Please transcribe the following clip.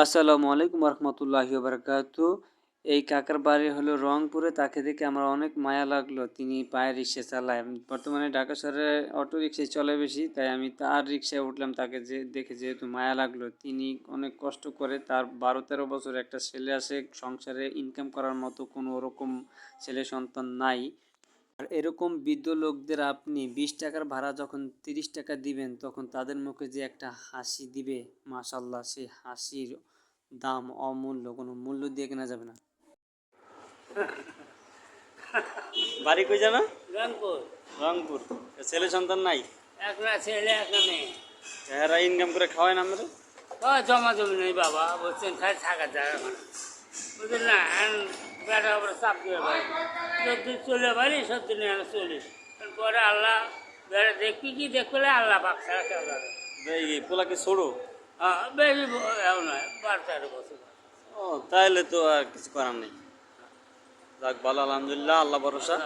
আসসালামু আলাইকুম রহমতুল্লাহি বারাকাতু। এই কাকার বাড়ি হলো রংপুরে। তাকে দেখে আমার অনেক মায়া লাগলো। তিনি পায়ে রিক্সা চালায়। বর্তমানে ঢাকা শহরে অটো রিক্সায় চলে বেশি, তাই আমি তার রিক্সায় উঠলাম। তাকে দেখে যেহেতু মায়া লাগলো, তিনি অনেক কষ্ট করে, তার 12-13 বছর একটা ছেলে আছে, সংসারে ইনকাম করার মতো কোনো ওরকম ছেলে সন্তান নাই। আর এরকম বৃদ্ধ লোকদের আপনি 20 টাকার ভাড়া যখন 30 টাকা দিবেন, তখন তাদের মুখে যে একটা হাসি দিবে, মাশাল্লাহ, সেই হাসির দাম অমূল্য, কোনো মূল্য দিয়ে কেনা যাবে না। বাড়ি কই জানা? রংপুর। রংপুর। ছেলে সন্তান নাই? একটা ছেলে একটা মেয়ে। এরা ইনকাম করে খাওয়ায় না আমরা? জমা জমি নেই বাবা, বলছেন খালি থাকার জায়গা না, বুঝলেন না? বেটা আবার চাপ দিয়ে পারি, সত্যি চলে পারি, সত্যি নিয়ে আমি চলি। পরে আল্লাহ বেড়া দেখবি কি দেখলে আল্লাহ পাক ছাড়া কেউ যাবে। পোলাকে ছোড়ো? হ্যাঁ, বেশি এও নয়, 12-13 বছর। ও, তাহলে তো আর কিছু করার নেই। যাক, ভালো, আলহামদুলিল্লাহ, আল্লাহ ভরসা।